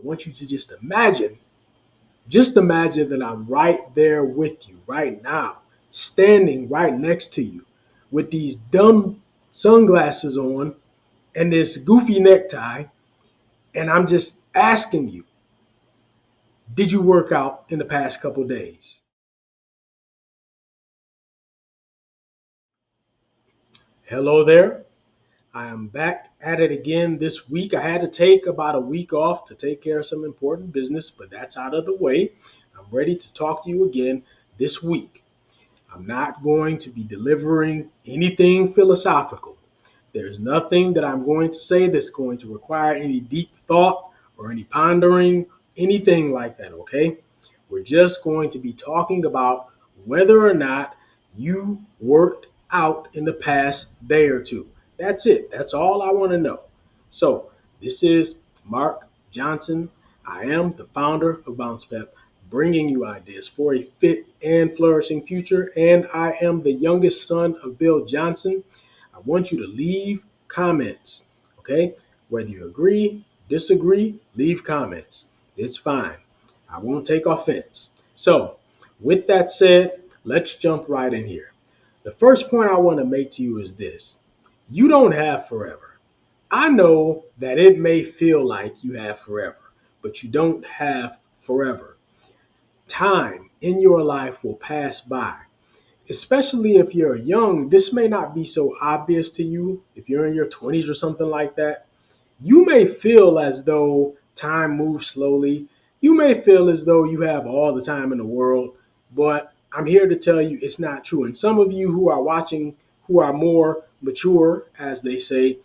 want you to just imagine that I'm right there with you right now, standing right next to you with these dumb sunglasses on and this goofy necktie. And I'm just asking you, did you work out in the past couple days? Hello there. I am back at it again this week. I had to take about a week off to take care of some important business, but that's out of the way. I'm ready to talk to you again this week. I'm not going to be delivering anything philosophical. There's nothing that I'm going to say that's going to require any deep thought or any pondering, anything like that, okay? We're just going to be talking about whether or not you worked out in the past day or two. That's it. That's all I want to know. So, this is Mark Johnson. I am the founder of Bounce Pep, bringing you ideas for a fit and flourishing future. And I am the youngest son of Bill Johnson. I want you to leave comments, okay? Whether you agree, disagree, leave comments. It's fine. I won't take offense. So, with that said, let's jump right in here. The first point I want to make to you is this: you don't have forever. I know that it may feel like you have forever, but you don't have forever. Time in your life will pass by, especially if you're young. This may not be so obvious to you. If you're in your 20s or something like that, you may feel as though time moves slowly. You may feel as though you have all the time in the world, but I'm here to tell you it's not true. And some of you who are watching, who are more mature, as they say,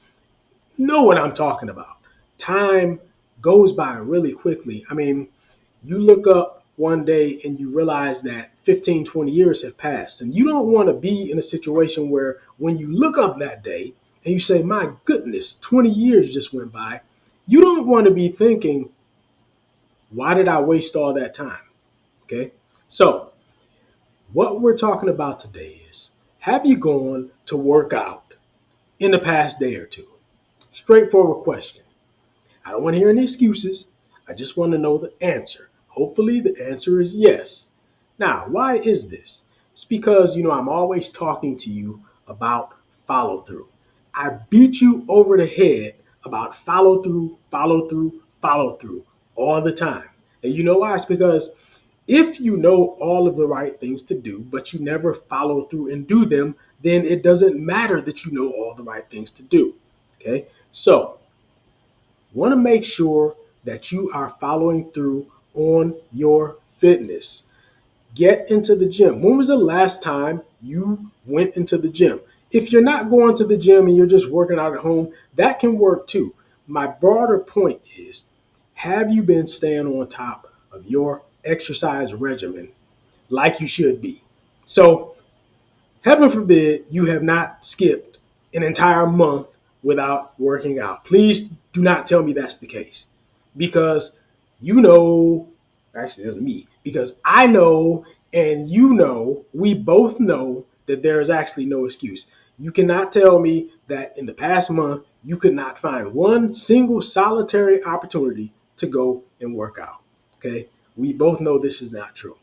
know what I'm talking about. Time goes by really quickly. I mean, you look up one day and you realize that 15, 20 years have passed. And you don't want to be in a situation where when you look up that day and you say, my goodness, 20 years just went by, you don't want to be thinking, why did I waste all that time? Okay. So what we're talking about today is, have you gone to work out in the past day or two? Straightforward question. I don't want to hear any excuses. I just want to know the answer. Hopefully the answer is yes. Now, why is this? It's because, I'm always talking to you about follow through. I beat you over the head about follow through, follow through, follow through all the time. And you know why? It's because if you know all of the right things to do, but you never follow through and do them, then it doesn't matter that you know all the right things to do. Okay? So, want to make sure that you are following through on your fitness. Get into the gym. When was the last time you went into the gym? If you're not going to the gym and you're just working out at home, that can work too. My broader point is, have you been staying on top of your exercise regimen like you should be? So, heaven forbid you have not skipped an entire month without working out. Please do not tell me that's the case, because actually, that's me, because I know and we both know that there is actually no excuse. You cannot tell me that in the past month you could not find one single solitary opportunity to go and work out. Okay? We both know this is not true.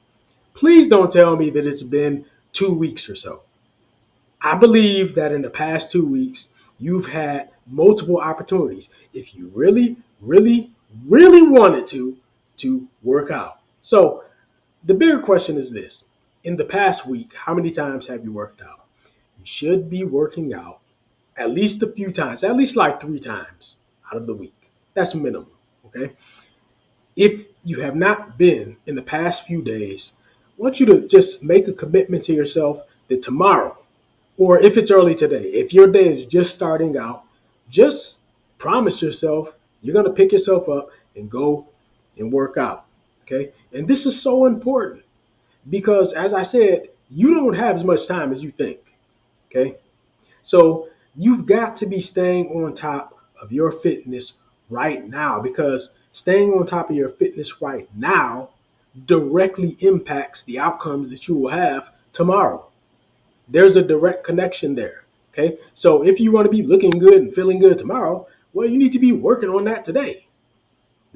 Please don't tell me that it's been 2 weeks or so. I believe that in the past 2 weeks, you've had multiple opportunities, if you really, really, really wanted to work out. So the bigger question is this: in the past week, how many times have you worked out? You should be working out at least a few times, at least like 3 times out of the week. That's minimum, okay? If you have not been in the past few days, I want you to just make a commitment to yourself that tomorrow, or if it's early today, if your day is just starting out, just promise yourself you're going to pick yourself up and go and work out. Okay. And this is so important because, as I said, you don't have as much time as you think. Okay. So you've got to be staying on top of your fitness right now, because staying on top of your fitness right now directly impacts the outcomes that you will have tomorrow. There's a direct connection there. Okay. So if you want to be looking good and feeling good tomorrow, well, you need to be working on that today.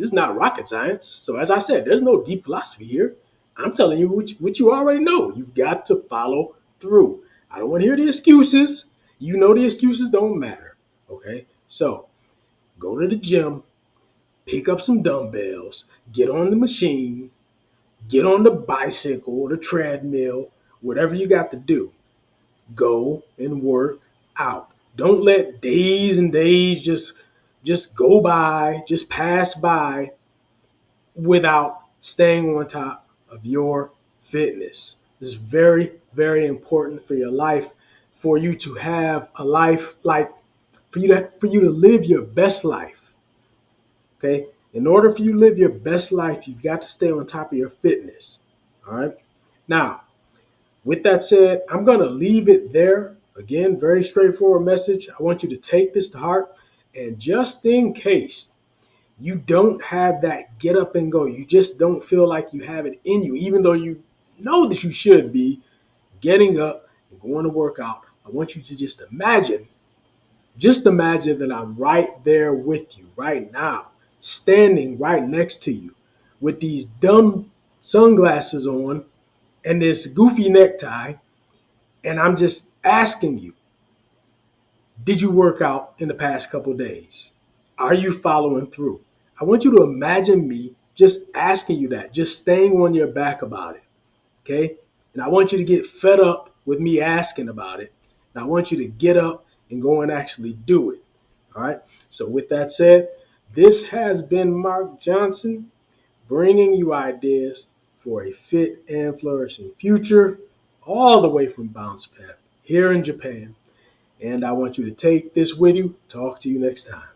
This is not rocket science. So as I said, there's no deep philosophy here. I'm telling you what you already know. You've got to follow through. I don't want to hear the excuses. You know the excuses don't matter. Okay? So go to the gym, pick up some dumbbells, get on the machine, get on the bicycle or the treadmill, whatever you got to do. Go and work out. Don't let days and days just go by, just pass by without staying on top of your fitness. This is very, very important for your life, for you to have a life like for you to live your best life. Okay? In order for you to live your best life, you've got to stay on top of your fitness. All right? Now, with that said, I'm going to leave it there. Again, very straightforward message. I want you to take this to heart. And just in case you don't have that get up and go, you just don't feel like you have it in you, even though you know that you should be getting up and going to work out, I want you to just imagine that I'm right there with you right now, standing right next to you with these dumb sunglasses on and this goofy necktie, and I'm just asking you, did you work out in the past couple days? Are you following through? I want you to imagine me just asking you that, just staying on your back about it, okay? And I want you to get fed up with me asking about it. And I want you to get up and go and actually do it, all right? So with that said, this has been Mark Johnson bringing you ideas for a fit and flourishing future, all the way from Bounce Pep here in Japan. And I want you to take this with you. Talk to you next time.